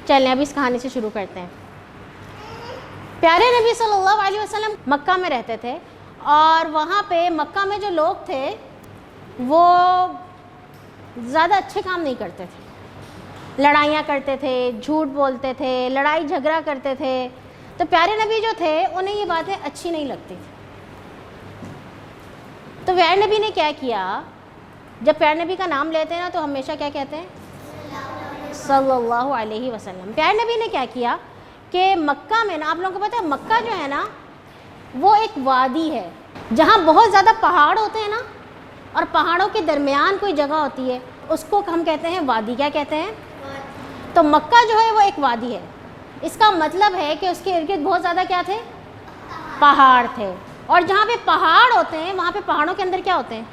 چلیں اب اس کہانی سے شروع کرتے ہیں۔ پیارے نبی صلی اللہ علیہ وسلم مکہ میں رہتے تھے، اور وہاں پہ مکہ میں جو لوگ تھے وہ زیادہ اچھے کام نہیں کرتے تھے، لڑائیاں کرتے تھے، جھوٹ بولتے تھے، لڑائی جھگڑا کرتے تھے۔ تو پیارے نبی جو تھے انہیں یہ باتیں اچھی نہیں لگتی تھی۔ تو پیارے نبی نے کیا کیا، جب پیارے نبی کا نام لیتے ہیں نا تو ہمیشہ کیا کہتے ہیں؟ صلی اللہ علیہ وسلم۔ پیارے نبی نے کیا کیا کہ مکہ میں نا، آپ لوگوں کو پتہ ہے مکہ جو ہے نا وہ ایک وادی ہے جہاں بہت زیادہ پہاڑ ہوتے ہیں نا، اور پہاڑوں کے درمیان کوئی جگہ ہوتی ہے، اس کو ہم کہتے ہیں وادی۔ کیا کہتے ہیں؟ تو مکہ جو ہے وہ ایک وادی ہے۔ اس کا مطلب ہے کہ اس کے ارد گرد بہت زیادہ کیا تھے؟ پہاڑ تھے۔ اور جہاں پہ پہاڑ ہوتے ہیں وہاں پہ پہاڑوں کے اندر کیا ہوتے ہیں؟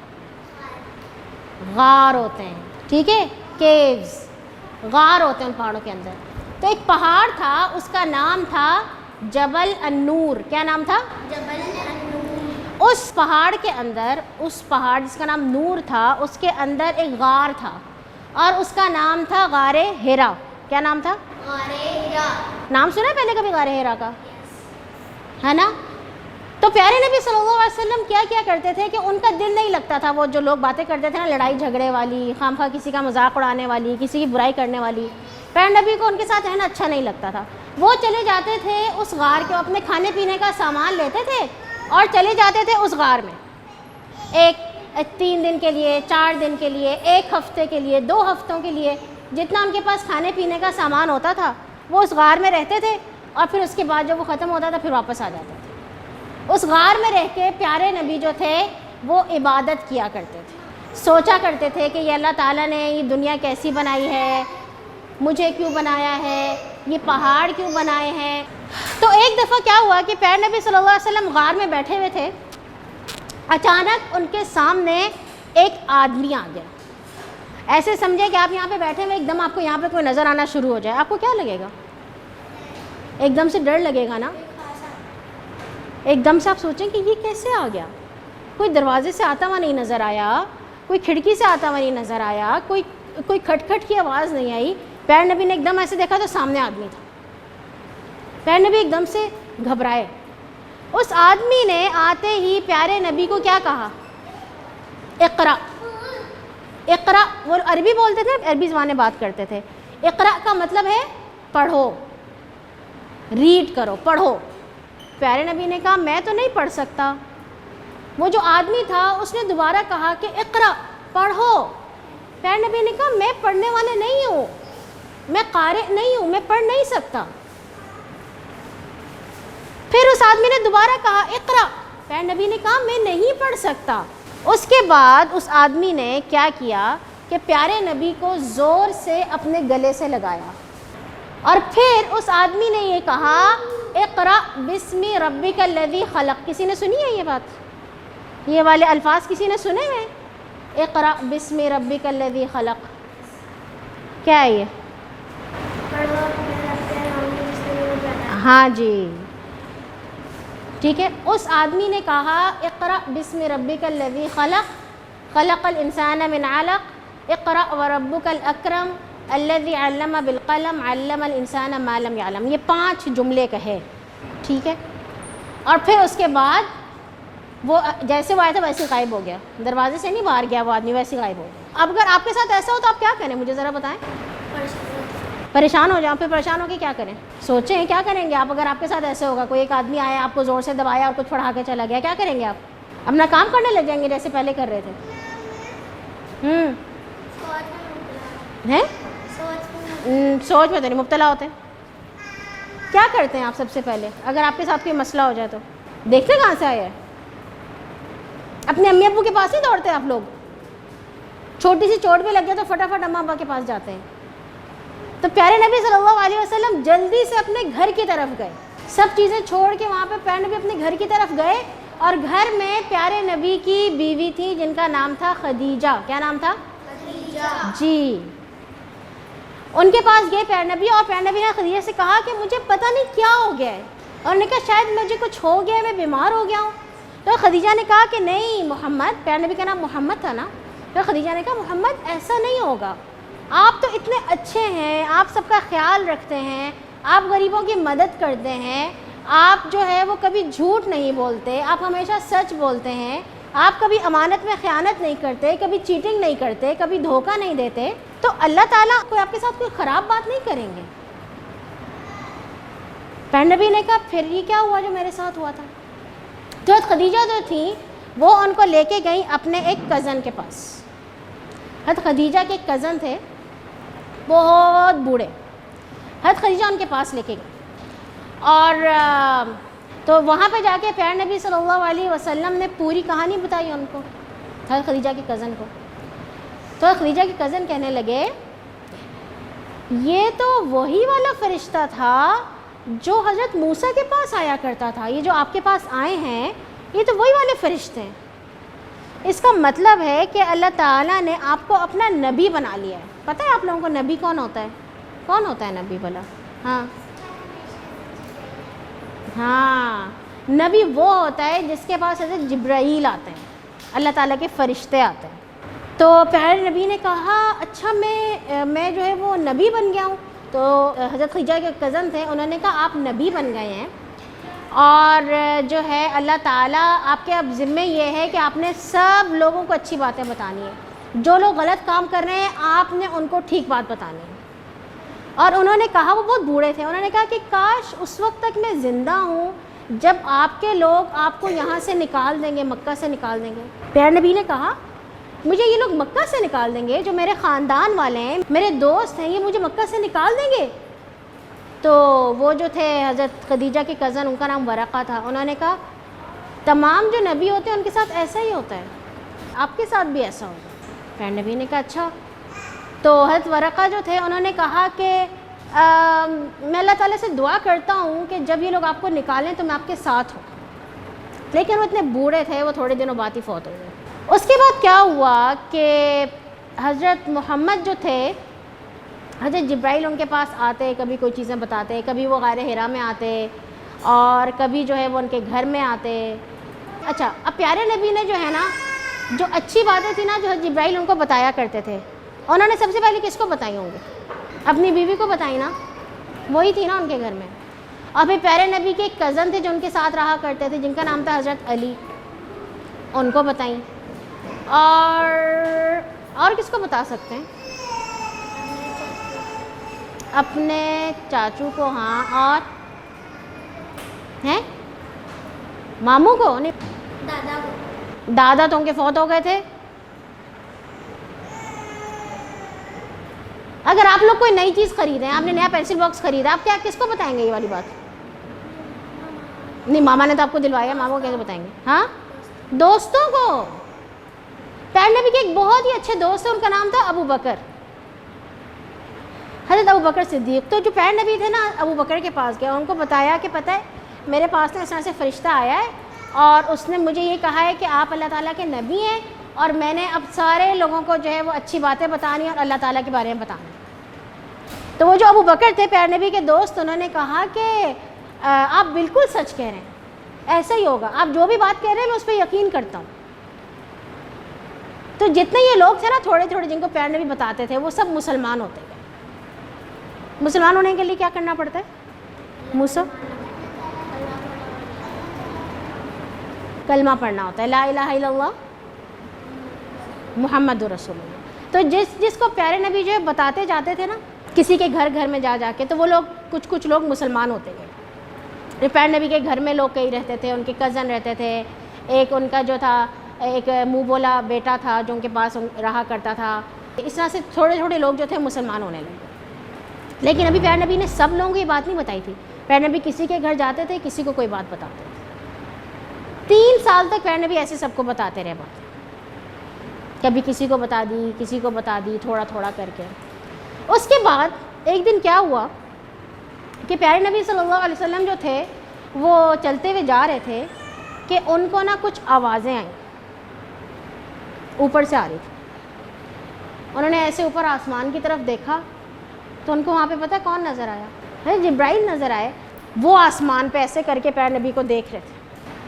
غار ہوتے ہیں، ٹھیک ہے، کیوز، غار ہوتے ہیں ان پہاڑوں کے اندر۔ تو ایک پہاڑ تھا، اس کا نام تھا جبل النور۔ کیا نام تھا؟ جبل النور۔ اس پہاڑ کے اندر، اس پہاڑ جس کا نام نور تھا، اس کے اندر ایک غار تھا، اور اس کا نام تھا غار ہرا۔ کیا نام تھا؟ غار ہرا۔ نام سنا ہے پہلے کبھی غار ہرا کا؟ ہے نا؟ تو پیارے نبی صلی اللہ علیہ وسلم کیا کرتے تھے کہ ان کا دل نہیں لگتا تھا، وہ جو لوگ باتیں کرتے تھے نا لڑائی جھگڑے والی، خام خواہ کسی کا مذاق اڑانے والی، کسی کی برائی کرنے والی، پیارے نبی کو ان کے ساتھ رہنا اچھا نہیں لگتا تھا۔ وہ چلے جاتے تھے اس غار کے، اپنے کھانے پینے کا سامان لیتے تھے اور چلے جاتے تھے اس غار میں، 3 دن کے لیے، 4 دن کے لیے، 1 ہفتے کے لیے، 2 ہفتوں کے لیے، جتنا ان کے پاس کھانے پینے کا سامان ہوتا تھا وہ اس غار میں رہتے تھے، اور پھر اس کے بعد جب وہ ختم ہوتا تھا پھر واپس آ جاتے تھے۔ اس غار میں رہ کے پیارے نبی جو تھے وہ عبادت کیا کرتے تھے، سوچا کرتے تھے کہ یہ اللہ تعالیٰ نے یہ دنیا کیسی بنائی ہے، مجھے کیوں بنایا ہے، یہ پہاڑ کیوں بنائے ہیں۔ تو ایک دفعہ کیا ہوا کہ پیارے نبی صلی اللہ علیہ وسلم غار میں بیٹھے ہوئے تھے، اچانک ان کے سامنے ایک آدمی آ گیا۔ ایسے سمجھے کہ آپ یہاں پہ بیٹھے ہوئے، ایک دم آپ کو یہاں پہ کوئی نظر آنا شروع ہو جائے، آپ کو کیا لگے گا؟ ایک دم سے ڈر لگے گا نا۔ ایک دم سے آپ سوچیں کہ یہ کیسے آ گیا؟ کوئی دروازے سے آتا ہوا نہیں نظر آیا، کوئی کھڑکی سے آتا ہوا نہیں نظر آیا، کوئی کھٹ کھٹ کی آواز نہیں آئی۔ پیارے نبی نے ایک دم ایسے دیکھا تو سامنے آدمی تھا۔ پیارے نبی ایک دم سے گھبرائے۔ اس آدمی نے آتے ہی پیارے نبی کو کیا کہا؟ اقرا۔ اقرا، وہ عربی بولتے تھے، عربی زبان میں بات کرتے تھے۔ اقرا کا مطلب ہے پڑھو، ریڈ کرو، پڑھو۔ پیارے نبی نے کہا میں تو نہیں پڑھ سکتا۔ وہ جو آدمی تھا اس نے دوبارہ کہا کہ اقرا، پڑھو۔ پیارے نبی نے کہا میں پڑھنے والا نہیں ہوں، میں قارئ نہیں ہوں، میں پڑھ نہیں سکتا۔ پھر اس آدمی نے دوبارہ کہا اقرا۔ پیارے نبی نے کہا میں نہیں پڑھ سکتا۔ اس کے بعد اس آدمی نے کیا کیا کہ پیارے نبی کو زور سے اپنے گلے سے لگایا، اور پھر اس آدمی نے یہ کہا اقرا بسم ربک الذی خلق۔ کسی نے سنی ہے یہ بات؟ یہ والے الفاظ کسی نے سنے ہیں؟ اقرا بسم ربک الذی خلق، کیا ہے یہ؟ ہاں جی ٹھیک ہے۔ اس آدمی نے کہا اقرا بسم ربک الذی خلق، خلق الانسان من علق، اقرا وربک الاکرم الذی علم بالقلم، علم الانسان ما لم یعلم۔ یہ 5 جملے کہے، ٹھیک ہے۔ اور پھر اس کے بعد وہ جیسے وہ آیا تھا ویسے غائب ہو گیا، دروازے سے نہیں باہر گیا وہ آدمی، ویسے غائب ہو گیا۔ اب اگر آپ کے ساتھ ایسا ہو تو آپ کیا کریں؟ مجھے ذرا بتائیں۔ پریشان ہو جاؤ۔ پھر پریشان ہو کے کیا کریں؟ سوچیں کیا کریں گے آپ اگر آپ کے ساتھ ایسے ہوگا، کوئی ایک آدمی آیا آپ کو زور سے دبایا اور کچھ پڑھا کے چلا گیا، کیا کریں گے آپ؟ اپنا کام کرنے لگ جائیں گے جیسے پہلے کر رہے تھے؟ ہیں سوچ میں تو نہیں مبتلا ہوتے۔ کیا کرتے ہیں آپ سب سے پہلے اگر آپ کے ساتھ کوئی مسئلہ ہو جائے تو؟ دیکھتے کہاں سے آیا ہے؟ اپنے امی ابو کے پاس ہی دوڑتے ہیں آپ لوگ؟ چھوٹی سی چوٹ بھی لگ جائے تو فٹافٹ اماں ابا کے پاس جاتے ہیں۔ تو پیارے نبی صلی اللہ علیہ وسلم جلدی سے اپنے گھر کی طرف گئے، سب چیزیں چھوڑ کے وہاں پہ پیارے نبی اپنے گھر کی طرف گئے، اور گھر میں پیارے نبی کی بیوی تھی جن کا نام تھا خدیجہ۔ کیا نام تھا؟ خدیجہ۔ جی، ان کے پاس گئے پیارے نبی، اور پیارے نبی نے خدیجہ سے کہا کہ مجھے پتہ نہیں کیا ہو گیا ہے، اور انہوں نے کہا شاید مجھے کچھ ہو گیا ہے، میں بیمار ہو گیا ہوں۔ تو خدیجہ نے کہا کہ نہیں محمد، پیارے نبی کا نام محمد تھا نا، تو خدیجہ نے کہا محمد ایسا نہیں ہوگا، آپ تو اتنے اچھے ہیں، آپ سب کا خیال رکھتے ہیں، آپ غریبوں کی مدد کرتے ہیں، آپ جو ہے وہ کبھی جھوٹ نہیں بولتے، آپ ہمیشہ سچ بولتے ہیں، آپ کبھی امانت میں خیانت نہیں کرتے، کبھی چیٹنگ نہیں کرتے، کبھی دھوکہ نہیں دیتے، تو اللہ تعالیٰ کوئی آپ کے ساتھ کوئی خراب بات نہیں کریں گے۔ پیارے نبی نے کہا پھر یہ کیا ہوا جو میرے ساتھ ہوا تھا؟ تو حضرت خدیجہ جو تھیں وہ ان کو لے کے گئیں اپنے ایک کزن کے پاس۔ حضرت خدیجہ کے ایک کزن تھے بہت بوڑھے، حضرت خدیجہ ان کے پاس لے کے گئے، اور تو وہاں پہ جا کے پیارے نبی صلی اللہ علیہ وسلم نے پوری کہانی بتائی ان کو، حضرت خدیجہ کے کزن کو۔ تو حضرت خدیجہ کے کزن کہنے لگے یہ تو وہی والا فرشتہ تھا جو حضرت موسیٰ کے پاس آیا کرتا تھا، یہ جو آپ کے پاس آئے ہیں یہ تو وہی والے فرشتے ہیں۔ اس کا مطلب ہے کہ اللہ تعالیٰ نے آپ کو اپنا نبی بنا لیا ہے۔ پتہ ہے آپ لوگوں کو نبی کون ہوتا ہے؟ کون ہوتا ہے نبی بھلا؟ ہاں نبی وہ ہوتا ہے جس کے پاس حضرت جبرائیل آتے ہیں، اللہ تعالیٰ کے فرشتے آتے ہیں۔ تو پیارے نبی نے کہا اچھا میں جو ہے وہ نبی بن گیا ہوں۔ تو حضرت خدیجہ کے کزن تھے، انہوں نے کہا آپ نبی بن گئے ہیں، اور جو ہے اللہ تعالیٰ آپ کے اب ذمے یہ ہے کہ آپ نے سب لوگوں کو اچھی باتیں بتانی ہیں، جو لوگ غلط کام کر رہے ہیں آپ نے ان کو ٹھیک بات بتانی ہے۔ اور انہوں نے کہا، وہ بہت بوڑھے تھے، انہوں نے کہا کہ کاش اس وقت تک میں زندہ ہوں جب آپ کے لوگ آپ کو یہاں سے نکال دیں گے، مکہ سے نکال دیں گے۔ پیارے نبی نے کہا مجھے یہ لوگ مکہ سے نکال دیں گے، جو میرے خاندان والے ہیں، میرے دوست ہیں، یہ مجھے مکہ سے نکال دیں گے؟ تو وہ جو تھے حضرت خدیجہ کے کزن، ان کا نام ورقہ تھا، انہوں نے کہا تمام جو نبی ہوتے ہیں ان کے ساتھ ایسا ہی ہوتا ہے، آپ کے ساتھ بھی ایسا ہوگا۔ پیارے نبی نے کہا اچھا۔ تو حضرت ورقہ جو تھے انہوں نے کہا کہ میں اللہ تعالیٰ سے دعا کرتا ہوں کہ جب یہ لوگ آپ کو نکالیں تو میں آپ کے ساتھ ہوں، لیکن وہ اتنے بوڑھے تھے، وہ تھوڑے دنوں بعد ہی فوت ہو گئے۔ اس کے بعد کیا ہوا کہ حضرت محمد جو تھے، حضرت جبرائیل ان کے پاس آتے، کبھی کوئی چیزیں بتاتے، کبھی وہ غار حرا میں آتے، اور کبھی جو ہے وہ ان کے گھر میں آتے۔ اچھا اب پیارے نبی نے جو ہے نا، جو اچھی باتیں تھیں نا جو حضرت جبرائیل ان کو بتایا کرتے تھے، انہوں نے سب سے پہلے کس کو بتائی ہوں گے؟ اپنی بیوی کو بتائی نا، وہی تھی نا ان کے گھر میں۔ اور پھر پیارے نبی کے ایک کزن تھے جو ان کے ساتھ رہا کرتے تھے، جن کا نام تھا حضرت علی، ان کو بتائیں۔ اور کس کو بتا سکتے ہیں؟ اپنے چاچو کو، ہاں، اور ہیں ماموں کو نہیں، دادا کو۔ دادا تو ان کے فوت ہو گئے تھے۔ اگر آپ لوگ کوئی نئی چیز خریدیں، آپ نے نیا پینسل باکس خریدا، آپ کیا کس کو بتائیں گے یہ والی بات؟ نہیں، ماما نے تو آپ کو دلوایا، ماما کو کیسے بتائیں گے؟ ہاں دوستوں کو۔ پیارے نبی کے ایک بہت ہی اچھے دوست ہیں، ان کا نام تھا ابو بکر، حضرت ابو بکر صدیق۔ تو جو پیارے نبی تھے نا، ابو بکر کے پاس گیا، ان کو بتایا کہ پتہ ہے میرے پاس نا اس طرح سے فرشتہ آیا ہے، اور اس نے مجھے یہ کہا ہے کہ آپ اللہ تعالیٰ کے نبی ہیں، اور میں نے اب سارے لوگوں کو جو ہے وہ اچھی باتیں بتانی اور اللہ تعالیٰ کے بارے میں بتانا۔ تو وہ جو ابو بکر تھے پیارے نبی کے دوست، انہوں نے کہا کہ آپ بالکل سچ کہہ رہے ہیں، ایسا ہی ہوگا، آپ جو بھی بات کہہ رہے ہیں میں اس پہ یقین کرتا ہوں۔ تو جتنے یہ لوگ تھے نا، تھوڑے تھوڑے جن کو پیارے نبی بتاتے تھے، وہ سب مسلمان ہوتے گئے۔ مسلمان ہونے کے لیے کیا کرنا پڑتا ہے؟ موسیٰ کلمہ پڑھنا ہوتا ہے، لا الہ الا اللہ محمد رسول اللہ۔ تو جس کو پیارے نبی جو ہے بتاتے جاتے تھے نا، کسی کے گھر میں جا کے، تو وہ لوگ کچھ لوگ مسلمان ہوتے گئے۔ پیارے نبی کے گھر میں لوگ کئی رہتے تھے، ان کے کزن رہتے تھے، ایک ان کا جو تھا ایک منہ بولا بیٹا تھا جو ان کے پاس رہا کرتا تھا۔ اس طرح سے تھوڑے تھوڑے لوگ جو تھے مسلمان ہونے لگے۔ لیکن ابھی پیارے نبی نے سب لوگوں کو یہ بات نہیں بتائی تھی، پیارے نبی کسی کے گھر جاتے تھے، کسی کو کوئی بات بتاتے تھے۔ 3 سال تک پیارے نبی ایسے سب کو بتاتے رہے باتیں، کبھی کسی کو بتا دی، کسی کو بتا دی، تھوڑا تھوڑا کر کے۔ اس کے بعد ایک دن کیا ہوا کہ پیارے نبی صلی اللہ علیہ وسلم جو تھے وہ چلتے ہوئے جا رہے تھے کہ ان کو نا کچھ آوازیں آئیں، اوپر سے آ رہی تھی۔ انہوں نے ایسے اوپر آسمان کی طرف دیکھا تو ان کو وہاں پہ پتہ کون نظر آیا؟ جبرائیل نظر آئے۔ وہ آسمان پہ ایسے کر کے پیارے نبی کو دیکھ رہے تھے۔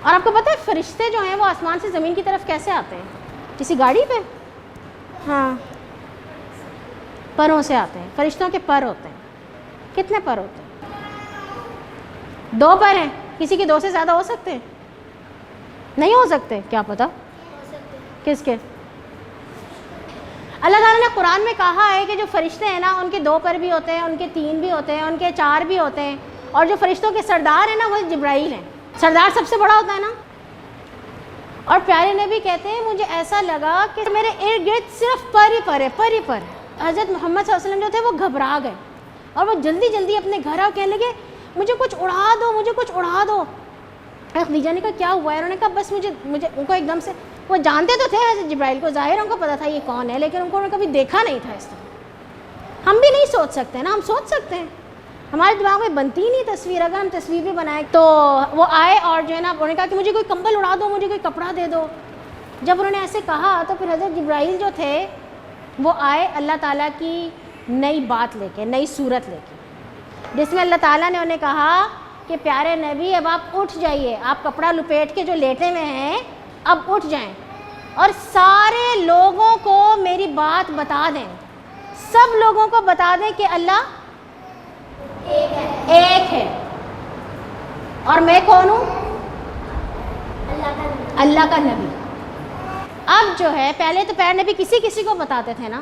اور آپ کو پتہ ہے فرشتے جو ہیں وہ آسمان سے زمین کی طرف کیسے آتے ہیں؟ کسی گاڑی پہ؟ ہاں پروں سے آتے ہیں، فرشتوں کے پر ہوتے ہیں. کتنے پر ہوتے ہیں؟ 2 پر ہیں. کسی کے 2 سے زیادہ ہو سکتے ہیں؟ نہیں ہو سکتے. کیا پتہ کس کے؟ اللہ تعالیٰ نے قرآن میں کہا ہے کہ جو فرشتے ہیں نا ان کے 2 پر بھی ہوتے ہیں، ان کے 3 بھی ہوتے ہیں، ان کے 4 بھی ہوتے ہیں، اور جو فرشتوں کے سردار ہیں نا وہ جبرائیل ہیں. سردار سب سے بڑا ہوتا ہے نا. اور پیارے نبی کہتے ہیں مجھے ایسا لگا کہ میرے ارد گرد صرف پر ہی پر ہے، پر ہی پر. حضرت محمد صلی اللہ علیہ وسلم جو تھے وہ گھبرا گئے اور وہ جلدی جلدی اپنے گھر آ کہنے لگے مجھے کچھ اڑا دو، مجھے کچھ اڑا دو. خدیجہ نے کہا کیا ہوا ہے؟ انہوں نے کہا بس مجھے ان کو ایک دم سے، وہ جانتے تو تھے حضرت جبرائیل کو، ظاہر ان کو پتا تھا یہ کون ہے، لیکن ان کو کبھی دیکھا نہیں تھا اس طرح. ہم بھی نہیں سوچ سکتے نا، ہم سوچ سکتے ہیں، ہمارے دماغ میں بنتی نہیں تصویر. اگر ہم تصویر بھی بنائیں تو وہ آئے اور جو ہے نا انہوں نے کہا کہ مجھے کوئی کمبل اڑا دو، مجھے کوئی کپڑا دے دو. جب انہوں نے ایسے کہا تو پھر حضرت جبرائیل جو تھے وہ آئے اللہ تعالیٰ کی نئی بات لے کے، نئی صورت لے کے، جس میں اللہ تعالیٰ نے انہیں کہا کہ پیارے نبی اب آپ اٹھ جائیے، آپ کپڑا لپیٹ کے جو لیٹے ہوئے ہیں اب اٹھ جائیں اور سارے لوگوں کو میری بات بتا دیں. سب لوگوں کو بتا دیں کہ اللہ ایک ہے اور میں کون ہوں؟ اللہ کا نبی. اب جو ہے پہلے تو پیارے نبی کسی کو بتاتے تھے نا،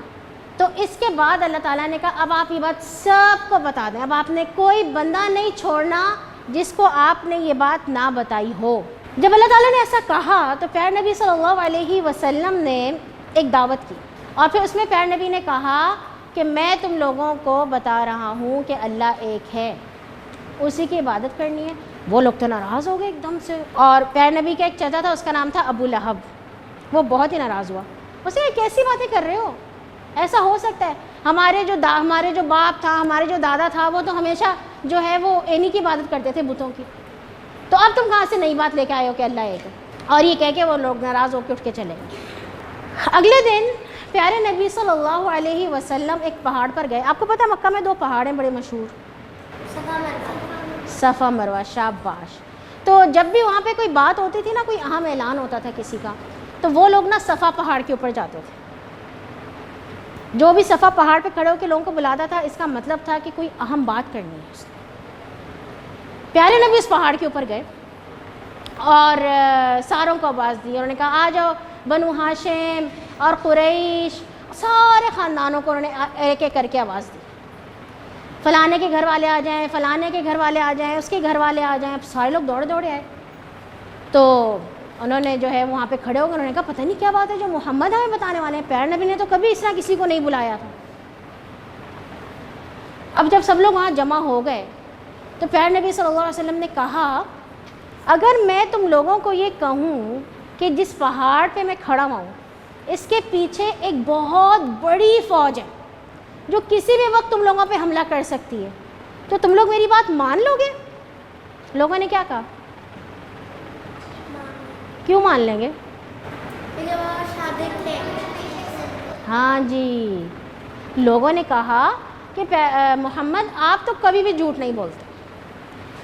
تو اس کے بعد اللہ تعالیٰ نے کہا اب آپ یہ بات سب کو بتا دیں. اب آپ نے کوئی بندہ نہیں چھوڑنا جس کو آپ نے یہ بات نہ بتائی ہو. جب اللہ تعالیٰ نے ایسا کہا تو پیارے نبی صلی اللہ علیہ وسلم نے ایک دعوت کی اور پھر اس میں پیارے نبی نے کہا کہ میں تم لوگوں کو بتا رہا ہوں کہ اللہ ایک ہے، اسی کی عبادت کرنی ہے. وہ لوگ تو ناراض ہو گئے ایک دم سے. اور پیارے نبی کا ایک چچا تھا، اس کا نام تھا ابو لہب. وہ بہت ہی ناراض ہوا. اس نے کیسی باتیں کر رہے ہو، ایسا ہو سکتا ہے؟ ہمارے جو باپ تھا، ہمارے جو دادا تھا، وہ تو ہمیشہ جو ہے وہ انہی کی عبادت کرتے تھے، بتوں کی. تو اب تم کہاں سے نئی بات لے کے آئے ہو کہ اللہ ایک ہے؟ اور یہ کہہ کے وہ لوگ ناراض ہو کے اٹھ کے چلے گئے. اگلے دن پیارے نبی صلی اللہ علیہ وسلم ایک پہاڑ پر گئے. آپ کو پتہ ہے مکہ میں 2 پہاڑ ہیں بڑے مشہور، صفا مروہ. شاباش. تو جب بھی وہاں پہ کوئی بات ہوتی تھی نا، کوئی اہم اعلان ہوتا تھا کسی کا، تو وہ لوگ نا صفا پہاڑ کے اوپر جاتے تھے. جو بھی صفا پہاڑ پہ کھڑے ہو کے لوگوں کو بلاتا تھا، اس کا مطلب تھا کہ کوئی اہم بات کرنی ہے اس نے. پیارے نبی اس پہاڑ کے اوپر گئے اور ساروں کو آواز دی. انہوں نے کہا آ جاؤ، بنو ہاشم اور قریش، سارے خاندانوں کو انہوں نے ایک ایک کر کے آواز دی. فلانے کے گھر والے آ جائیں، فلانے کے گھر والے آ جائیں، اس کے گھر والے آ جائیں. سارے لوگ دوڑے دوڑے آئے. تو انہوں نے جو ہے وہاں پہ کھڑے ہو گئے. انہوں نے کہا پتہ نہیں کیا بات ہے جو محمد ہمیں بتانے والے ہیں. پیارے نبی نے تو کبھی اس طرح کسی کو نہیں بلایا تھا. اب جب سب لوگ وہاں جمع ہو گئے تو پیارے نبی صلی اللہ علیہ وسلم نے کہا اگر میں تم لوگوں کو یہ کہوں کہ جس پہاڑ پہ میں کھڑا ہوں اس کے پیچھے ایک بہت بڑی فوج ہے جو کسی بھی وقت تم لوگوں پہ حملہ کر سکتی ہے، تو تم لوگ میری بات مان لو گے؟ لوگوں نے کیا کہا؟ کیوں مان لیں گے؟ ہاں جی، لوگوں نے کہا کہ محمد آپ تو کبھی بھی جھوٹ نہیں بولتے،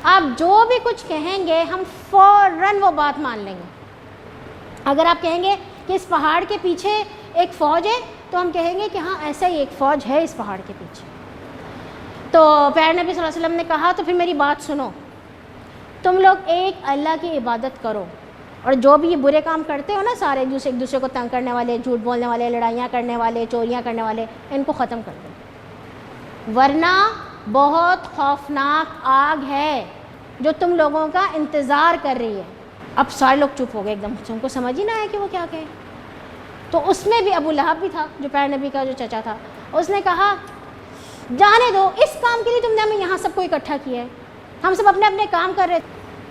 آپ جو بھی کچھ کہیں گے ہم فوراً وہ بات مان لیں گے. اگر آپ کہیں گے کہ اس پہاڑ کے پیچھے ایک فوج ہے تو ہم کہیں گے کہ ہاں ایسا ہی ایک فوج ہے اس پہاڑ کے پیچھے. تو پیارے نبی صلی اللہ علیہ وسلم نے کہا تو پھر میری بات سنو، تم لوگ ایک اللہ کی عبادت کرو اور جو بھی یہ برے کام کرتے ہو نا سارے ایک دوسرے کو تنگ کرنے والے، جھوٹ بولنے والے، لڑائیاں کرنے والے، چوریاں کرنے والے، ان کو ختم کر دو، ورنہ بہت خوفناک آگ ہے جو تم لوگوں کا انتظار کر رہی ہے. اب سارے لوگ چپ ہو گئے ایک دم سے، ان کو سمجھ ہی نہ آیا کہ وہ کیا کہیں. تو اس میں بھی ابو لہب بھی تھا جو پیارے نبی کا جو چچا تھا. اس نے کہا جانے دو، اس کام کے لیے تم نے ہمیں یہاں سب کو اکٹھا کیا ہے، ہم سب اپنے اپنے کام کر رہے.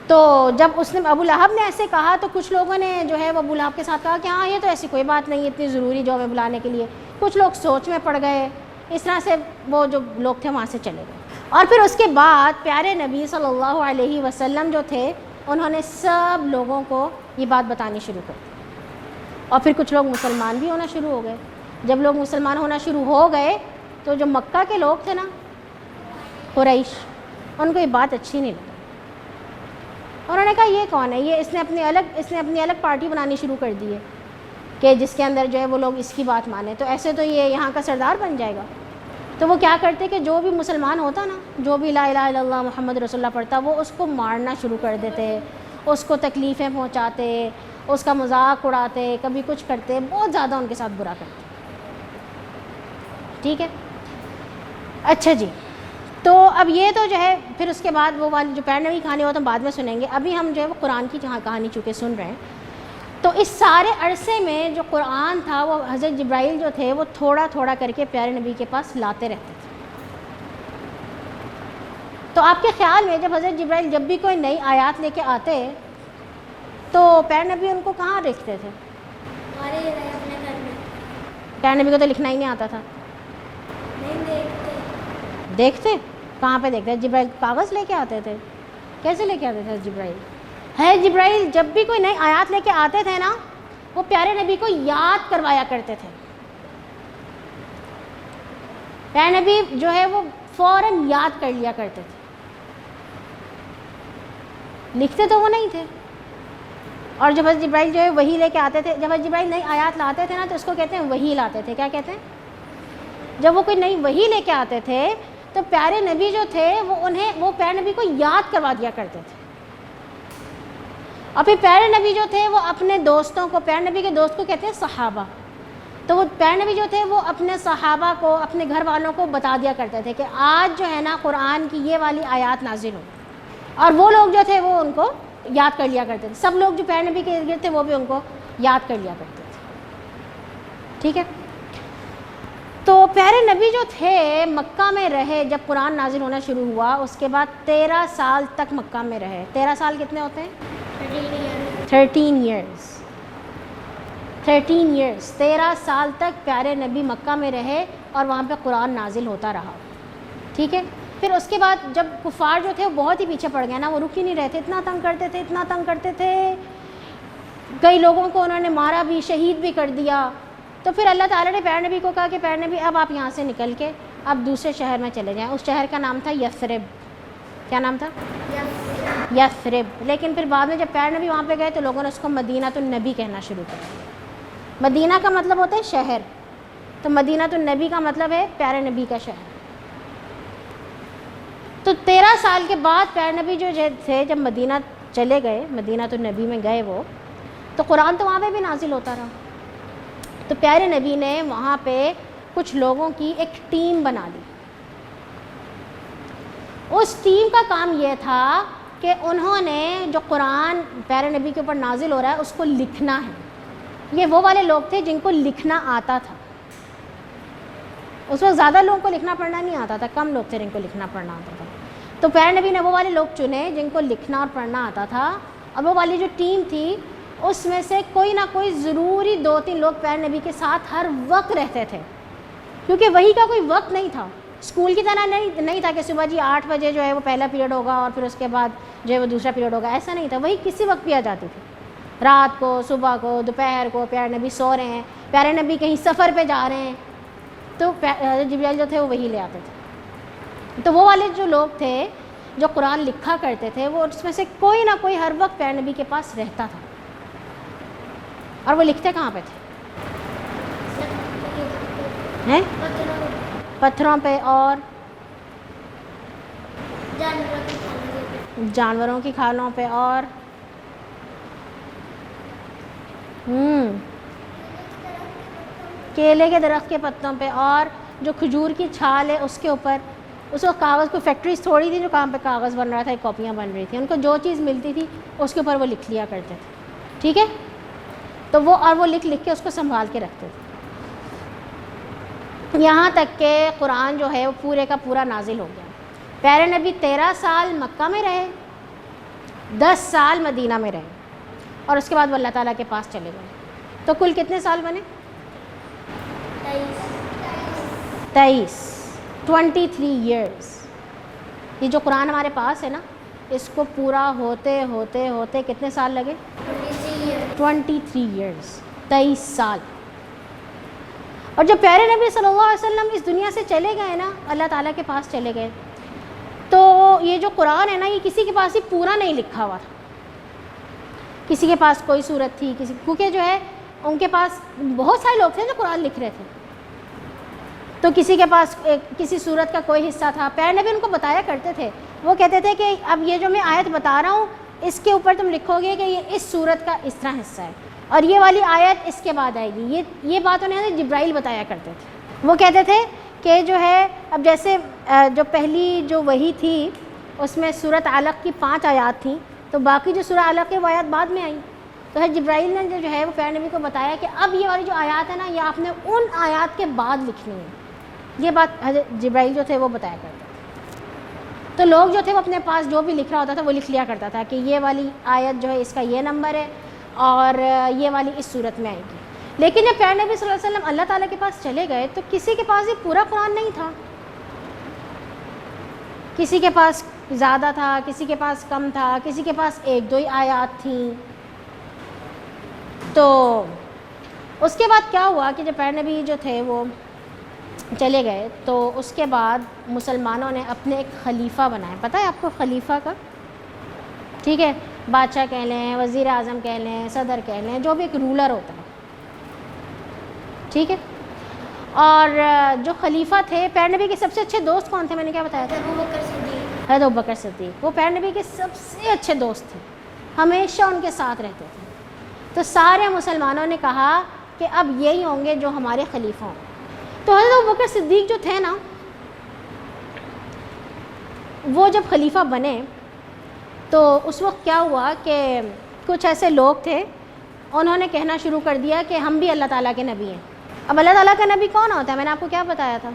تو جب اس نے ابو لہب نے ایسے کہا تو کچھ لوگوں نے جو ہے وہ ابو لہب کے ساتھ کہا کہ ہاں یہ تو ایسی کوئی بات نہیں ہے اتنی ضروری جو ہمیں بلانے کے لیے. کچھ لوگ سوچ میں پڑ گئے. اس طرح سے وہ جو لوگ تھے وہاں سے چلے گئے. اور پھر اس کے بعد پیارے نبی صلی اللہ علیہ وسلم جو تھے انہوں نے سب لوگوں کو یہ بات بتانی شروع کر دی. اور پھر کچھ لوگ مسلمان بھی ہونا شروع ہو گئے. جب لوگ مسلمان ہونا شروع ہو گئے تو جو مکہ کے لوگ تھے نا، قریش، ان کو یہ بات اچھی نہیں لگی. انہوں نے کہا یہ کون ہے، یہ اس نے اپنی الگ پارٹی بنانی شروع کر دی ہے کہ جس کے اندر جو ہے وہ لوگ اس کی بات مانیں، تو ایسے تو یہ یہاں کا سردار بن جائے گا. تو وہ کیا کرتے کہ جو بھی مسلمان ہوتا نا، جو بھی لا الہ الا اللہ محمد رسول اللہ پڑھتا، وہ اس کو مارنا شروع کر دیتے، اس کو تکلیفیں پہنچاتے، اس کا مذاق اڑاتے، کبھی کچھ کرتے، بہت زیادہ ان کے ساتھ برا کرتے. ٹھیک ہے. اچھا جی، تو اب یہ تو جو ہے پھر اس کے بعد وہ والی جو پیر نبی کہانی وہ تو بعد میں سنیں گے. ابھی ہم جو ہے وہ قرآن کی جہاں کہانی چونکہ سن رہے ہیں، تو اس سارے عرصے میں جو قرآن تھا وہ حضرت جبرائیل جو تھے وہ تھوڑا تھوڑا کر کے پیارے نبی کے پاس لاتے رہتے تھے. تو آپ کے خیال میں جب حضرت جبرائیل جب بھی کوئی نئی آیات لے کے آتے تو پیارے نبی ان کو کہاں لکھتے تھے؟ ہمارے اپنے گھر میں پیارے نبی کو تو لکھنا ہی نہیں آتا تھا. نہیں دیکھتے. دیکھتے کہاں پہ دیکھتے؟ جبرائیل کاغذ لے کے آتے تھے. کیسے لے کے آتے تھے جبرائیل؟ ہے جبرائیل جب بھی کوئی نئی آیات لے کے آتے تھے نا، وہ پیارے نبی کو یاد کروایا کرتے تھے. پیارے نبی جو ہے وہ فوراً یاد کر لیا کرتے تھے. لکھتے تو وہ نہیں تھے. اور جب حضرت جبرائیل جو ہے وحی لے کے آتے تھے، جب حضرت جبرائیل نئی آیات لاتے تھے نا تو اس کو کہتے ہیں وحی لاتے تھے. کیا کہتے ہیں؟ جب وہ کوئی نئی وحی لے کے آتے تھے تو پیارے نبی جو تھے وہ پیارے نبی کو یاد کروا دیا کرتے تھے. اور پھر پیارے نبی جو تھے وہ اپنے دوستوں کو، پیارے نبی کے دوست کو کہتے ہیں صحابہ، تو وہ پیارے نبی جو تھے وہ اپنے صحابہ کو، اپنے گھر والوں کو بتا دیا کرتے تھے کہ آج جو ہے نا قرآن کی یہ والی آیات نازل ہو. اور وہ لوگ جو تھے وہ ان کو یاد کر لیا کرتے تھے. سب لوگ جو پیارے نبی کے ارد گرد تھے وہ بھی ان کو یاد کر لیا کرتے تھے. ٹھیک ہے. تو پیارے نبی جو تھے مکہ میں رہے جب قرآن نازل ہونا شروع ہوا، اس کے بعد 13 سال تک مکہ میں رہے. 13 سال کتنے ہوتے ہیں؟ 13 ایئرس. 13 ایئرس 13 سال تک پیارے نبی مکہ میں رہے اور وہاں پہ قرآن نازل ہوتا رہا. ٹھیک ہے. پھر اس کے بعد جب کفار جو تھے وہ بہت ہی پیچھے پڑ گئے نا، وہ رک ہی نہیں رہتے، اتنا تنگ کرتے تھے، اتنا تنگ کرتے تھے، کئی لوگوں کو انہوں نے مارا بھی، شہید بھی کر دیا. تو پھر اللہ تعالیٰ نے پیارے نبی کو کہا کہ پیارے نبی اب آپ یہاں سے نکل کے اب دوسرے شہر میں چلے جائیں. اس شہر کا نام تھا یثرب. کیا نام تھا؟ یثرب. لیکن پھر بعد میں جب پیارے نبی وہاں پہ گئے تو لوگوں نے اس کو مدینۃ النبی کہنا شروع کر دیا. مدینہ کا مطلب ہوتا ہے شہر، تو مدینۃ النبی کا مطلب ہے پیارے نبی کا شہر. تو 13 سال کے بعد پیارے نبی جو تھے جب مدینہ چلے گئے، مدینۃ النبی میں گئے وہ، تو قرآن تو وہاں پہ بھی نازل ہوتا رہا. تو پیارے نبی نے وہاں پہ کچھ لوگوں کی ایک ٹیم بنا لی. اس ٹیم کا کام یہ تھا کہ انہوں نے جو قرآن پیارے نبی کے اوپر نازل ہو رہا ہے اس کو لکھنا ہے. یہ وہ والے لوگ تھے جن کو لکھنا آتا تھا. اس وقت زیادہ لوگوں کو لکھنا پڑھنا نہیں آتا تھا، کم لوگ تھے جن کو لکھنا پڑھنا آتا تھا. تو پیارے نبی نے وہ والے لوگ چنے جن کو لکھنا اور پڑھنا آتا تھا. اور وہ والی جو ٹیم تھی اس میں سے کوئی نہ کوئی ضروری 2-3 لوگ پیارے نبی کے ساتھ ہر وقت رہتے تھے، کیونکہ وہی کا کوئی وقت نہیں تھا. اسکول کی طرح نہیں تھا کہ صبح جی 8 بجے جو ہے وہ پہلا پیریڈ ہوگا اور پھر اس کے بعد جو ہے وہ دوسرا پیریڈ ہوگا. ایسا نہیں تھا. وہی کسی وقت بھی آ جاتی تھی، رات کو، صبح کو، دوپہر کو. پیارے نبی سو رہے ہیں، پیارے نبی کہیں سفر پہ جا رہے ہیں، تو جبرائیل جو تھے وہ وہی لے آتے تھے. تو وہ والے جو لوگ تھے جو قرآن لکھا کرتے تھے وہ اس میں سے کوئی نہ کوئی ہر وقت پیارے نبی کے پاس رہتا تھا. اور وہ لکھتے کہاں پہ تھے؟ ہیں؟ پتھروں پہ اور جانوروں کی کھالوں پہ اور کیلے کے درخت کے پتوں پہ اور جو کھجور کی چھال ہے اس کے اوپر. اس وقت کاغذ کو فیکٹریز تھوڑی تھی جو کام پہ کاغذ بن رہا تھا، کاپیاں بن رہی تھیں. ان کو جو چیز ملتی تھی اس کے اوپر وہ لکھ لیا کرتے تھے. ٹھیک ہے. تو وہ لکھ کے اس کو سنبھال کے رکھتے تھے یہاں تک کہ قرآن جو ہے وہ پورے کا پورا نازل ہو گیا. پیارے نبی 13 سال مکہ میں رہے، 10 سال مدینہ میں رہے اور اس کے بعد وہ اللہ تعالیٰ کے پاس چلے گئے. تو کل کتنے سال بنے؟ 23 ایئرس. یہ جو قرآن ہمارے پاس ہے نا اس کو پورا ہوتے ہوتے ہوتے کتنے سال لگے؟ 23 ایئرس، 23 سال. اور جب پیارے نبی صلی اللہ علیہ وسلم اس دنیا سے چلے گئے نا، اللہ تعالیٰ کے پاس چلے گئے، تو یہ جو قرآن ہے نا یہ کسی کے پاس ہی پورا نہیں لکھا ہوا تھا. کسی کے پاس کوئی صورت تھی، کیونکہ جو ہے ان کے پاس بہت سارے لوگ تھے جو قرآن لکھ رہے تھے. تو کسی کے پاس کسی صورت کا کوئی حصہ تھا، پیارے نبی ان کو بتایا کرتے تھے. وہ کہتے تھے کہ اب یہ جو میں آیت بتا رہا ہوں اس کے اوپر تم لکھو گے کہ یہ اس صورت کا اس طرح حصہ ہے اور یہ والی آیت اس کے بعد آئے گی. یہ بات انہیں جبرائیل بتایا کرتے تھے. وہ کہتے تھے کہ جو ہے اب جیسے جو پہلی جو وحی تھی اس میں سورۃ علق کی 5 آیات تھیں، تو باقی جو سورہ علق کی وہ آیات بعد میں آئیں. تو حضرت جبرائیل نے جو ہے وہ پیارے نبی کو بتایا کہ اب یہ والی جو آیات ہے نا یہ آپ نے ان آیات کے بعد لکھنی ہے. یہ بات حضرت جبرائیل جو تھے وہ بتایا کرتے تھے. تو لوگ جو تھے وہ اپنے پاس جو بھی لکھ رہا ہوتا تھا وہ لکھ لیا کرتا تھا کہ یہ والی آیت جو ہے اس کا یہ نمبر ہے اور یہ والی اس صورت میں آئے گی. لیکن جب پیارے نبی صلی اللہ علیہ وسلم اللہ تعالیٰ کے پاس چلے گئے تو کسی کے پاس یہ پورا قرآن نہیں تھا. کسی کے پاس زیادہ تھا، کسی کے پاس کم تھا، کسی کے پاس 1-2 ہی آیات تھیں. تو اس کے بعد کیا ہوا کہ جب پیارے نبی جو تھے وہ چلے گئے تو اس کے بعد مسلمانوں نے اپنے ایک خلیفہ بنائے. پتہ ہے آپ کو خلیفہ کا؟ ٹھیک ہے، بادشاہ کہہ لیں، وزیر اعظم کہہ لیں، صدر کہہ لیں، جو بھی ایک رولر ہوتا ہے. ٹھیک ہے. اور جو خلیفہ تھے پیارے نبی کے سب سے اچھے دوست کون تھے؟ میں نے کیا بتایا تھا؟ ابوبکر صدیق. حضرت ابوبکر صدیق. وہ پیارے نبی کے سب سے اچھے دوست تھے، ہمیشہ ان کے ساتھ رہتے تھے. تو سارے مسلمانوں نے کہا کہ اب یہی ہوں گے جو ہمارے خلیفہ ہوں. تو حضرت ابوبکر صدیق جو تھے نا وہ جب خلیفہ بنے تو اس وقت کیا ہوا کہ کچھ ایسے لوگ تھے انہوں نے کہنا شروع کر دیا کہ ہم بھی اللہ تعالیٰ کے نبی ہیں. اب اللہ تعالیٰ کا نبی کون ہوتا ہے؟ میں نے آپ کو کیا بتایا تھا؟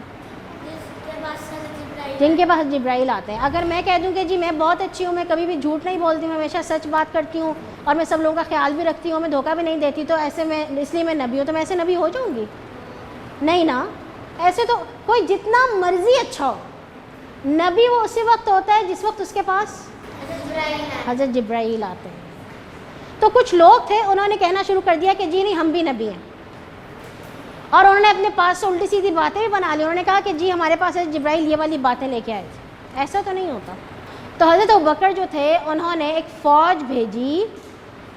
جن کے پاس جبرائیل آتے ہیں. اگر میں کہہ دوں کہ جی میں بہت اچھی ہوں، میں کبھی بھی جھوٹ نہیں بولتی ہوں، میں ہمیشہ سچ بات کرتی ہوں اور میں سب لوگوں کا خیال بھی رکھتی ہوں، میں دھوکہ بھی نہیں دیتی، تو ایسے میں اس لیے میں نبی ہوں، تو میں ایسے نبی ہو جاؤں گی؟ نہیں نا. ایسے تو کوئی جتنا مرضی اچھا ہو، نبی وہ اسی وقت ہوتا ہے جس وقت اس کے پاس حضرت جبرائیل آتے ہیں. تو کچھ لوگ تھے انہوں نے کہنا شروع کر دیا کہ جی نہیں ہم بھی نبی ہیں، اور انہوں نے اپنے پاس سے الٹی سیدھی باتیں بھی بنا لی. انہوں نے کہا کہ جی ہمارے پاس حضرت جبرائیل یہ والی باتیں لے کے آئے تھے. ایسا تو نہیں ہوتا. تو حضرت ابوبکر جو تھے انہوں نے ایک فوج بھیجی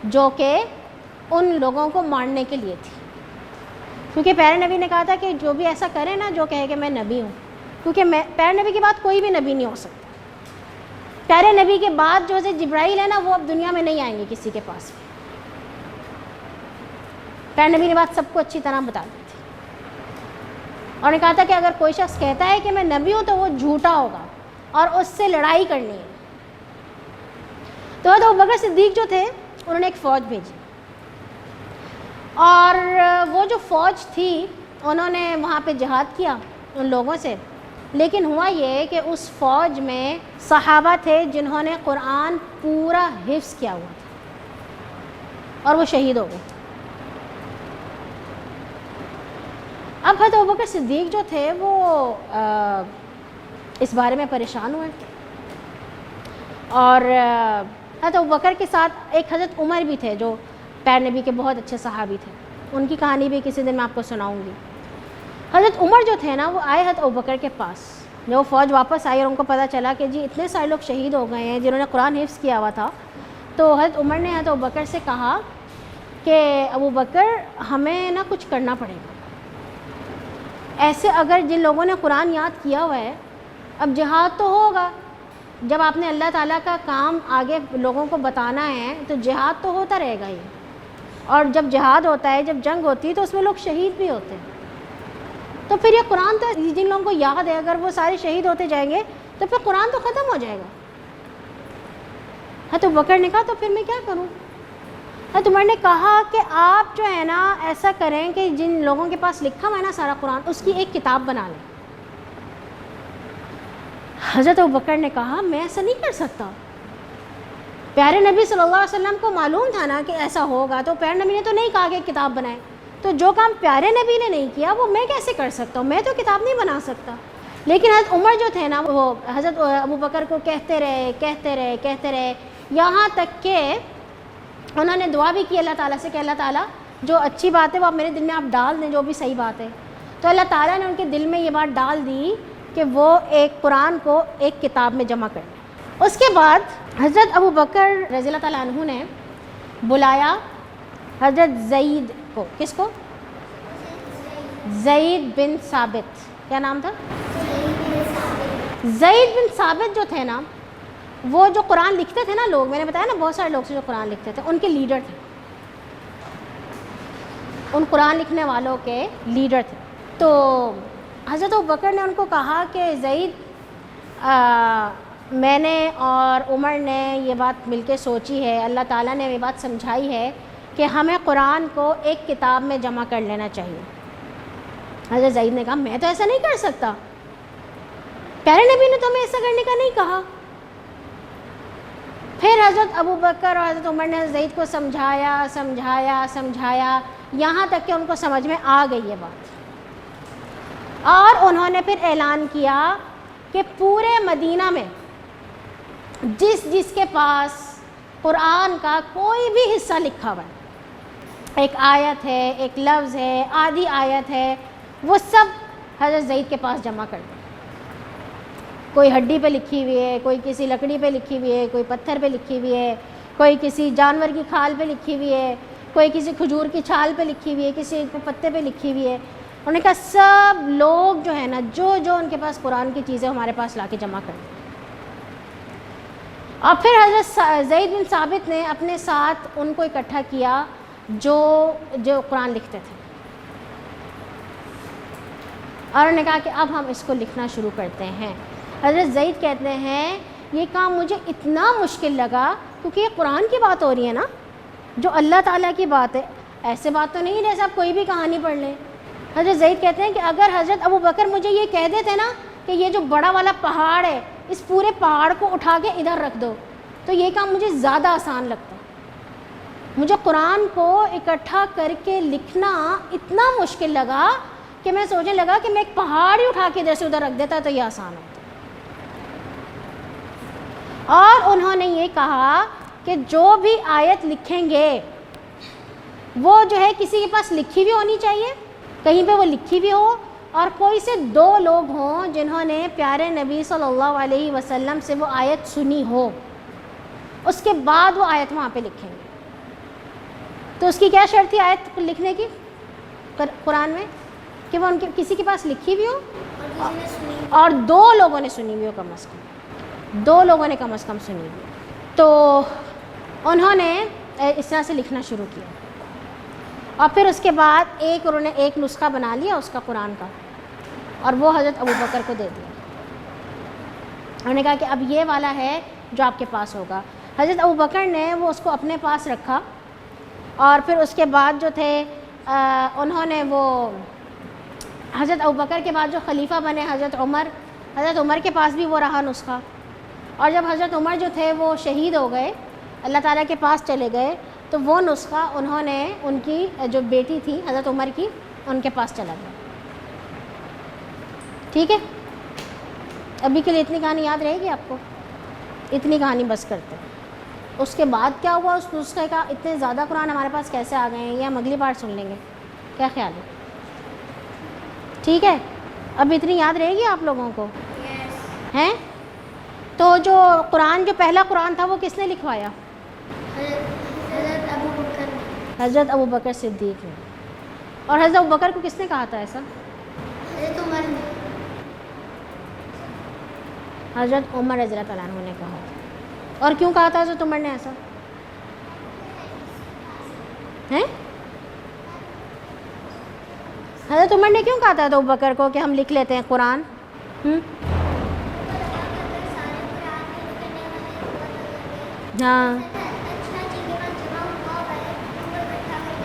جو کہ ان لوگوں کو مارنے کے لیے تھی، کیونکہ پیارے نبی نے کہا تھا کہ جو بھی ایسا کرے نا جو کہے کہ میں نبی ہوں، کیونکہ پیارے نبی کے بعد کوئی بھی نبی نہیں ہو سکتا. پیارے نبی کے بعد جو حضرت جبرائیل ہے نا وہ اب دنیا میں نہیں آئیں گے کسی کے پاس. پیارے نبی نے بات سب کو اچھی طرح بتا دی تھی اور نے کہا تھا کہ اگر کوئی شخص کہتا ہے کہ میں نبی ہوں تو وہ جھوٹا ہوگا اور اس سے لڑائی کرنی ہے. تو حضرت ابوبکر صدیق جو تھے انہوں نے ایک فوج بھیجی اور وہ جو فوج تھی انہوں نے وہاں پہ جہاد کیا ان لوگوں سے. لیکن ہوا یہ کہ اس فوج میں صحابہ تھے جنہوں نے قرآن پورا حفظ کیا ہوا تھا اور وہ شہید ہو گئے. اب حضرت ابوبکر صدیق جو تھے وہ اس بارے میں پریشان ہوئے اور حضرت ابوبکر کے ساتھ ایک حضرت عمر بھی تھے جو پیارے نبی کے بہت اچھے صحابی تھے. ان کی کہانی بھی کسی دن میں آپ کو سناؤں گی. حضرت عمر جو تھے نا وہ آئے حضرت ابوبکر کے پاس. جو فوج واپس آئی اور ان کو پتہ چلا کہ جی اتنے سارے لوگ شہید ہو گئے ہیں جنہوں نے قرآن حفظ کیا ہوا تھا. تو حضرت عمر نے حضرت ابوبکر سے کہا کہ ابوبکر ہمیں نا کچھ کرنا پڑے گا. ایسے اگر جن لوگوں نے قرآن یاد کیا ہوا ہے اب جہاد تو ہوگا، جب آپ نے اللہ تعالیٰ کا کام آگے لوگوں کو بتانا ہے تو جہاد تو ہوتا رہے گا ہی. اور جب جہاد ہوتا ہے، جب جنگ ہوتی ہے تو اس میں لوگ شہید بھی ہوتے ہیں. تو پھر یہ قرآن تو جن لوگوں کو یاد ہے اگر وہ سارے شہید ہوتے جائیں گے تو پھر قرآن تو ختم ہو جائے گا. حضرت ابوبکر نے کہا تو پھر میں کیا کروں؟ حضرت عمر نے کہا کہ آپ جو ہے نا ایسا کریں کہ جن لوگوں کے پاس لکھا ہوا ہے نا سارا قرآن اس کی ایک کتاب بنا لیں. حضرت ابوبکر نے کہا میں ایسا نہیں کر سکتا. پیارے نبی صلی اللہ علیہ وسلم کو معلوم تھا نا کہ ایسا ہوگا، تو پیارے نبی نے تو نہیں کہا کہ کتاب بنائے. تو جو کام پیارے نبی نے نہیں کیا وہ میں کیسے کر سکتا ہوں؟ میں تو کتاب نہیں بنا سکتا. لیکن حضرت عمر جو تھے نا وہ حضرت ابوبکر کو کہتے رہے یہاں تک کہ انہوں نے دعا بھی کی اللہ تعالیٰ سے کہ اللہ تعالیٰ جو اچھی بات ہے وہ آپ میرے دل میں آپ ڈال دیں، جو بھی صحیح بات ہے. تو اللہ تعالیٰ نے ان کے دل میں یہ بات ڈال دی کہ وہ ایک قرآن کو ایک کتاب میں جمع کر لیں. اس کے بعد حضرت ابوبکر رضی اللہ تعالیٰ عنہ نے بلایا حضرت زید کو. کس کو؟ زید بن ثابت. کیا نام تھا؟ زید بن ثابت جو تھے نا، وہ جو قرآن لکھتے تھے نا لوگ، میں نے بتایا نا بہت سارے لوگ سے جو قرآن لکھتے تھے، ان کے لیڈر تھے، ان قرآن لکھنے والوں کے لیڈر تھے. تو حضرت ابوبکر نے ان کو کہا کہ زید، میں نے اور عمر نے یہ بات مل کے سوچی ہے، اللہ تعالیٰ نے یہ بات سمجھائی ہے کہ ہمیں قرآن کو ایک کتاب میں جمع کر لینا چاہیے. حضرت زید نے کہا میں تو ایسا نہیں کر سکتا، پیارے نبی نے تو ہمیں ایسا کرنے کا نہیں کہا. پھر حضرت ابوبکر اور حضرت عمر نے زید کو سمجھایا یہاں تک کہ ان کو سمجھ میں آ گئی یہ بات، اور انہوں نے پھر اعلان کیا کہ پورے مدینہ میں جس کے پاس قرآن کا کوئی بھی حصہ لکھا ہوا ہے، ایک آیت ہے، ایک لفظ ہے، آدھی آیت ہے، وہ سب حضرت زید کے پاس جمع کر دیں. کوئی ہڈی پہ لکھی ہوئی ہے، کوئی کسی لکڑی پہ لکھی ہوئی ہے، کوئی پتھر پہ لکھی ہوئی ہے، کوئی کسی جانور کی کھال پہ لکھی ہوئی ہے، کوئی کسی کھجور کی چھال پہ لکھی ہوئی ہے، کسی پتے پہ لکھی ہوئی ہے. انہوں نے کہا سب لوگ جو ہے نا، جو ان کے پاس قرآن کی چیزیں ہمارے پاس لا کے جمع کر دیں. اور پھر حضرت زید بن ثابت نے اپنے ساتھ ان کو اکٹھا کیا جو قرآن لکھتے تھے، اور انہوں نے کہا کہ اب ہم اس کو لکھنا شروع کرتے ہیں. حضرت زید کہتے ہیں یہ کام مجھے اتنا مشکل لگا کیونکہ یہ قرآن کی بات ہو رہی ہے نا، جو اللہ تعالیٰ کی بات ہے، ایسے بات تو نہیں ہے جیسے آپ کوئی بھی کہانی پڑھ لیں. حضرت زید کہتے ہیں کہ اگر حضرت ابوبکر مجھے یہ کہہ دیتے نا کہ یہ جو بڑا والا پہاڑ ہے، اس پورے پہاڑ کو اٹھا کے ادھر رکھ دو، تو یہ کام مجھے زیادہ آسان لگتا. مجھے قرآن کو اکٹھا کر کے لکھنا اتنا مشکل لگا کہ میں سوچنے لگا کہ میں ایک پہاڑ ہی اٹھا کے ادھر سے ادھر رکھ دیتا تو یہ آسان ہوتا. اور انہوں نے یہ کہا کہ جو بھی آیت لکھیں گے وہ جو ہے کسی کے پاس لکھی ہوئی ہونی چاہیے، کہیں پہ وہ لکھی ہوئی ہو، اور کوئی سے 2 لوگ ہوں جنہوں نے پیارے نبی صلی اللہ علیہ وسلم سے وہ آیت سنی ہو، اس کے بعد وہ آیت وہاں پہ لکھیں گے. تو اس کی کیا شرط تھی آیت لکھنے کی قرآن میں؟ کہ وہ ان کے کسی کے پاس لکھی ہوئی ہو اور 2 لوگوں نے سنی ہوئی ہو، کم از کم 2 لوگوں نے کم از کم سنی ہوئی. تو انہوں نے اس طرح سے لکھنا شروع کیا، اور پھر اس کے بعد انہوں نے ایک نسخہ بنا لیا اس کا قرآن کا، اور وہ حضرت ابوبکر کو دے دیا. انہوں نے کہا کہ اب یہ والا ہے جو آپ کے پاس ہوگا. حضرت ابوبکر نے وہ اس کو اپنے پاس رکھا، اور پھر اس کے بعد جو تھے انہوں نے وہ حضرت ابوبکر کے بعد جو خلیفہ بنے حضرت عمر کے پاس بھی وہ رہا نسخہ. اور جب حضرت عمر جو تھے وہ شہید ہو گئے، اللہ تعالیٰ کے پاس چلے گئے، تو وہ نسخہ انہوں نے ان کی جو بیٹی تھی حضرت عمر کی، ان کے پاس چلا گیا. ٹھیک ہے، ابھی کے لیے اتنی کہانی یاد رہے گی آپ کو؟ اتنی کہانی بس کرتے ہیں. اس کے بعد کیا ہوا اس نسخے کا؟ اتنے زیادہ قرآن ہمارے پاس کیسے آ گئے ہیں، یہ ہم اگلی بار سن لیں گے. کیا خیال ہے؟ ٹھیک ہے، اب اتنی یاد رہے گی آپ لوگوں کو؟ ہیں؟ تو جو قرآن، جو پہلا قرآن تھا وہ کس نے لکھوایا؟ حضرت ابوبکر صدیق نے. اور حضرت ابوبکر کو کس نے کہا تھا ایسا؟ حضرت عمر رضی اللہ تعالیٰ عنہ نے کہا. اور کیوں کہا تھا حضرت عمر نے ایسا؟ ہیں؟ حضرت عمر نے کیوں کہا تھا ابوبکر کو کہ ہم لکھ لیتے ہیں قرآن؟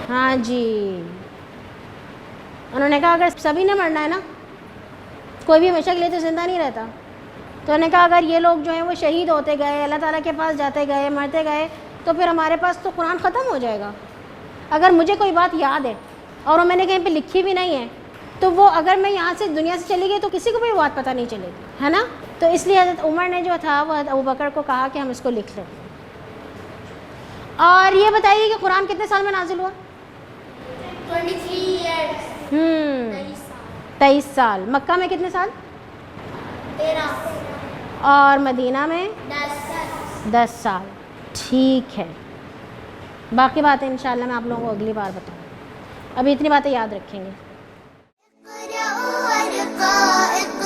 ہاں جی، انہوں نے کہا اگر سبھی نے مرنا ہے نا، کوئی بھی ہمیشہ کے لیے تو زندہ نہیں رہتا، تو انہوں نے کہا اگر یہ لوگ جو ہیں وہ شہید ہوتے گئے، اللہ تعالیٰ کے پاس جاتے گئے، مرتے گئے، تو پھر ہمارے پاس تو قرآن ختم ہو جائے گا. اگر مجھے کوئی بات یاد ہے اور وہ میں نے کہیں پہ لکھی بھی نہیں ہے، تو وہ اگر میں یہاں سے دنیا سے چلی گئی تو کسی کو بھی بات پتہ نہیں چلے گی، ہے نا. تو اس لیے حضرت عمر نے جو تھا وہ حضرت ابوبکر کو کہا کہ ہم اس کو لکھ لیں. اور یہ بتائیے کہ قرآن کتنے سال میں نازل ہوا؟ 23 سال. مکہ میں کتنے سال؟ 13. اور مدینہ میں 10 سال. ٹھیک ہے، باقی باتیں انشاءاللہ میں آپ لوگوں کو اگلی بار بتاؤں. ابھی اتنی باتیں یاد رکھیں گے. قائد